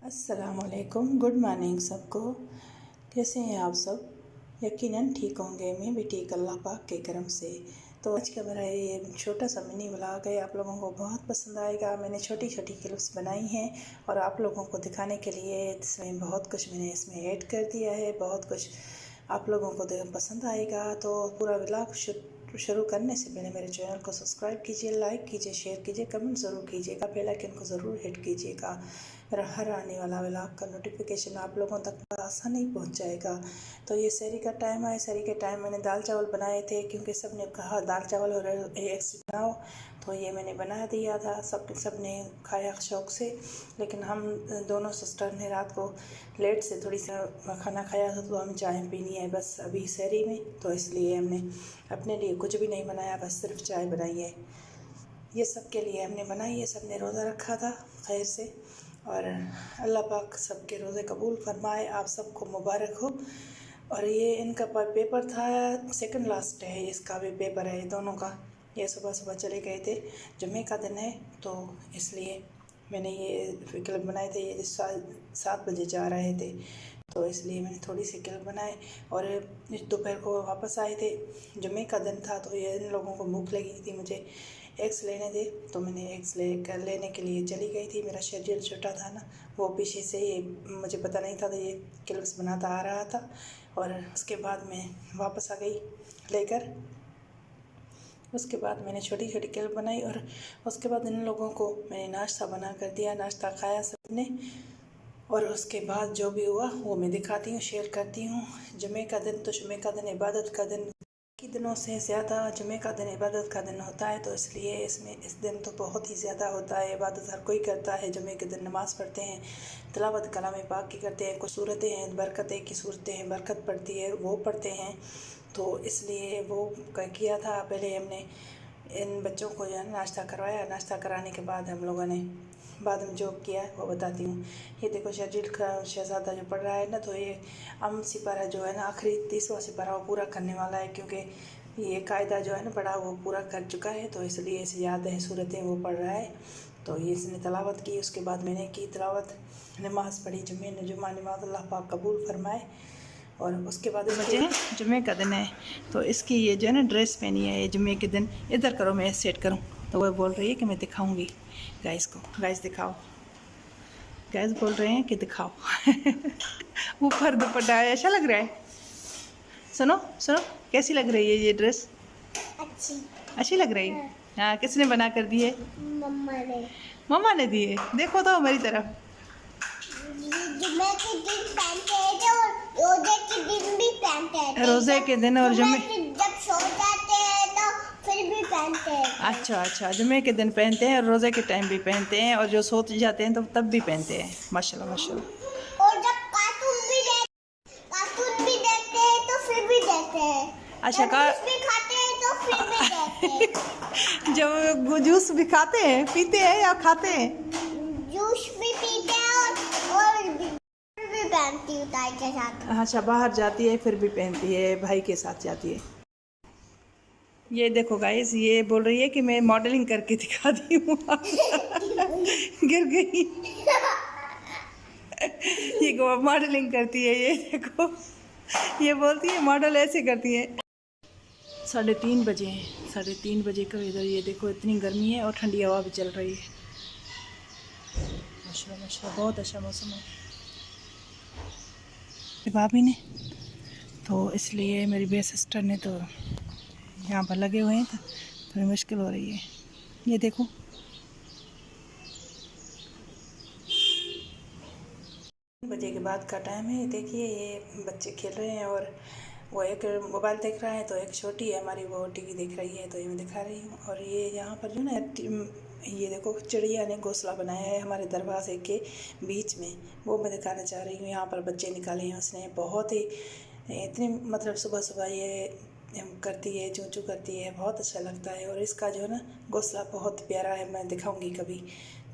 अस्सलामुअलैकुम, good morning सबको। कैसे हैं आप सब? यकीनन ठीक होंगे, मैं भी ठीक अल्लाह पाक के करम से। तो आज का मेरा ये छोटा सा मिनी व्लॉग है, आप लोगों को बहुत पसंद आएगा। मैंने छोटी छोटी क्लिप्स बनाई हैं और आप लोगों को दिखाने के लिए इसमें बहुत कुछ मैंने इसमें ऐड कर दिया है। बहुत कुछ आप लोगों को पसंद आएगा। तो पूरा व्लॉग शुरू करने से पहले मेरे चैनल को सब्सक्राइब कीजिए, लाइक कीजिए, शेयर कीजिए, कमेंट ज़रूर कीजिएगा, बेल आइकन को ज़रूर हिट कीजिएगा। मेरा हर आने वाला व्लॉग का नोटिफिकेशन आप लोगों तक आसानी पहुंच जाएगा। तो ये सहरी का टाइम है। सहरी के टाइम मैंने दाल चावल बनाए थे क्योंकि सब ने कहा दाल चावल और एग्स बनाओ, तो ये मैंने बना दिया था। सब ने खाया शौक़ से। लेकिन हम दोनों सिस्टर ने रात को लेट से थोड़ी सा खाना खाया था, तो हम चाय पीनी है बस अभी सहरी में, तो इसलिए हमने अपने लिए कुछ भी नहीं बनाया, बस सिर्फ चाय बनाई है। ये सब के लिए हमने बनाई है। सब ने रोज़ा रखा था खैर से, और अल्लाह पाक सबके रोज़े कबूल फरमाए, आप सबको मुबारक हो। और ये इनका पेपर था, सेकंड लास्ट है, इसका भी पेपर है दोनों का। ये सुबह सुबह चले गए थे, जुम्मे का दिन है, तो इसलिए मैंने ये क्लिप बनाए थे। ये 7 बजे जा रहे थे, तो इसलिए मैंने थोड़ी सी क्लिप बनाए। और दोपहर को वापस आए थे, जुम्मे का दिन था, तो ये इन लोगों को भूख लगी थी, मुझे एग्स लेने थे, तो मैंने एग्स लेने के लिए चली गई थी। मेरा शेड्यूल छोटा था ना, वो पीछे से ये मुझे पता नहीं था, तो ये क्लिप्स बनाता आ रहा था। और उसके बाद मैं वापस आ गई लेकर। उसके बाद मैंने छोटी छोटी क्लिप बनाई और उसके बाद इन लोगों को मैंने नाश्ता बना कर दिया। नाश्ता खाया सबने, और उसके बाद जो भी हुआ वो मैं दिखाती हूँ, शेयर करती हूँ। जुमे का दिन तो जुमे का दिन इबादत का दिन की दिनों से ज़्यादा जुमे का दिन इबादत का दिन होता है, तो इसलिए इस दिन तो बहुत ही ज़्यादा होता है। इबादत हर कोई करता है। जुमे के दिन नमाज़ पढ़ते हैं, तिलावत कलाम पाक की करते हैं, कुछ सूरतें हैं बरकतें की सूरतें हैं, बरकत पड़ती है वो पढ़ते हैं, तो इसलिए वो किया था। पहले हमने इन बच्चों को जो है नाश्ता करवाया। नाश्ता कराने के बाद हम लोगों ने बाद में जो किया वो बताती हूँ। ये देखो शर्जील का शहज़ादा जो पढ़ रहा है ना, तो ये सिपारा जो है ना, आखिरी 30वां सिपारा वो पूरा करने वाला है, क्योंकि ये कायदा जो है ना पढ़ा वो पूरा कर चुका है, तो इसलिए इसे याद है सूरतें वो पढ़ रहा है। तो ये इसने तलावत की, उसके बाद मैंने की तलावत, नमाज़ पढ़ी, जुम्मा नमाज अल्लाह पाक कबूल फरमाए। और उसके बाद बच्चे जुम्मे का दिन है, तो इसकी ये जो है ना ड्रेस पहनी है ये जुम्मे के दिन। इधर करो, मैं सेट करूँ, तो वह बोल रही है कि मैं दिखाऊंगी गाइस को। गाइस दिखाओ, गाइस बोल रहे हैं कि दिखाओ। ऊपर दुपट्टा है, अच्छा लग रहा है। सुनो सुनो, कैसी लग रही है ये ड्रेस? अच्छी लग रही है। हाँ, किसने बना कर दी है? मम्मा ने दी है। देखो तो हमारी तरफ। जुम्मे के दिन पहनते हैं और रोजे के दिन भी पहनते हैं। रोजे के दिन और जुम्मे जब सो जाते हैं तो फिर भी पहनते हैं। अच्छा, जुम्मे के दिन पहनते हैं और रोजे के टाइम भी पहनते हैं, और जो सो जाते हैं तो तब भी पहनते हैं। माशाल्लाह माशाल्लाह। और जब कार्टून भी देखते हैं तो फिर भी देखते हैं। अच्छा, जूस भी खाते हैं तो फिर भी देखते हैं। जब जूस भी खाते हैं, पीते हैं या खाते हैं? जूस भी पीते हैं और भी पहनती हूँ ताई के साथ। अच्छा, बाहर जाती है फिर भी पहनती है, भाई के साथ जाती है। ये देखो गाइस, ये बोल रही है कि मैं मॉडलिंग करके दिखा दी हूँ। गिर गई। ये मॉडलिंग करती है, ये देखो, ये बोलती है मॉडल ऐसे करती है। 3:30 बजे हैं, 3:30 बजे का इधर ये देखो, इतनी गर्मी है और ठंडी हवा भी चल रही है। माशाल्लाह माशाल्लाह, बहुत अच्छा मौसम है। भाभी ने तो इसलिए मेरी बे सिस्टर ने तो यहाँ पर लगे हुए हैं, तो थोड़ी मुश्किल हो रही है। ये देखो, बजे के बाद का टाइम है। देखिए ये बच्चे खेल रहे हैं, और वो एक मोबाइल देख रहा है, तो एक छोटी है हमारी, वो टीवी देख रही है, तो ये मैं दिखा रही हूँ। और ये यहाँ पर जो ना ये देखो, चिड़िया ने घोंसला बनाया है हमारे दरवाजे के बीच में, वो मैं दिखाना चाह रही हूँ। यहाँ पर बच्चे निकाले हैं उसने, बहुत ही इतनी मतलब सुबह सुबह ये करती है, चूँ चूँ करती है, बहुत अच्छा लगता है। और इसका जो है ना घोंसला बहुत प्यारा है, मैं दिखाऊंगी कभी।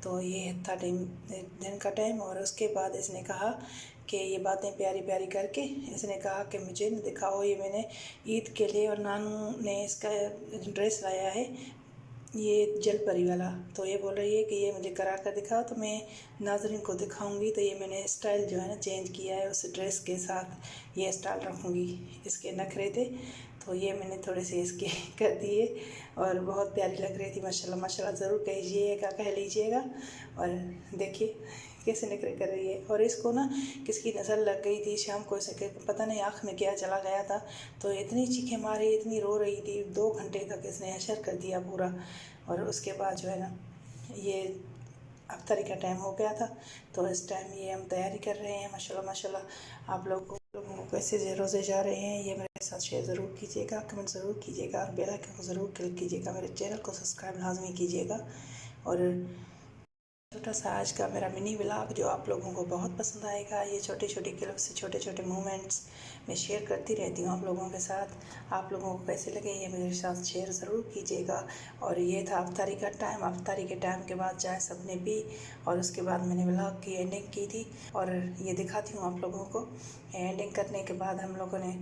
तो ये था दिन का टाइम। और उसके बाद इसने कहा कि ये बातें प्यारी प्यारी करके इसने कहा कि मुझे न दिखाओ, ये मैंने ईद के लिए और नानू ने इसका ड्रेस लाया है, ये जलपरी वाला। तो ये बोल रही है कि ये मुझे करा कर दिखाओ, तो मैं नाज़रीन को दिखाऊंगी। तो ये मैंने स्टाइल जो है ना चेंज किया है, उस ड्रेस के साथ ये स्टाइल रखूँगी। इसके नखरे थे तो ये मैंने थोड़े से इसके कर दिए और बहुत प्यारी लग रही थी। माशाल्लाह माशाल्लाह ज़रूर कह लीजिएगा। और देखिए कैसे नखरे कर रही है। और इसको ना किसकी नज़र लग गई थी शाम को, इसे पता नहीं आँख में क्या चला गया था, तो इतनी चीखें मारी, इतनी रो रही थी। 2 घंटे तक इसने असर कर दिया पूरा। और उसके बाद जो है ना ये अफ्तारी का टाइम हो गया था, तो इस टाइम ये हम तैयारी कर रहे हैं। माशाल्लाह माशाल्लाह। आप लोगों को कैसे रोज़े जा रहे हैं ये मेरे साथ शेयर ज़रूर कीजिएगा, कमेंट ज़रूर कीजिएगा और बेल आइकन को ज़रूर क्लिक कीजिएगा। मेरे चैनल को सब्सक्राइब लाजमी कीजिएगा। और छोटा सा आज का मेरा मिनी व्लॉग जो आप लोगों को बहुत पसंद आएगा। ये छोटे छोटे क्लिप्स से छोटे छोटे मोमेंट्स मैं शेयर करती रहती हूँ आप लोगों के साथ। आप लोगों को कैसे लगे ये मेरे साथ शेयर ज़रूर कीजिएगा। और ये था अफ्तारी का टाइम। अफ्तारी के टाइम के बाद चाय सबने पी और उसके बाद मैंने व्लॉग की एंडिंग की थी। और ये दिखाती हूँ आप लोगों को। एंडिंग करने के बाद हम लोगों ने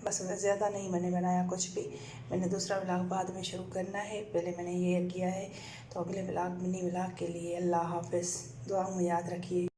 बस ज़्यादा नहीं मैंने बनाया कुछ भी। मैंने दूसरा व्लॉग बाद में शुरू करना है, पहले मैंने ये किया है। तो अगले व्लॉग मिनी व्लॉग के लिए अल्लाह हाफ़िज़। दुआ में याद रखिए।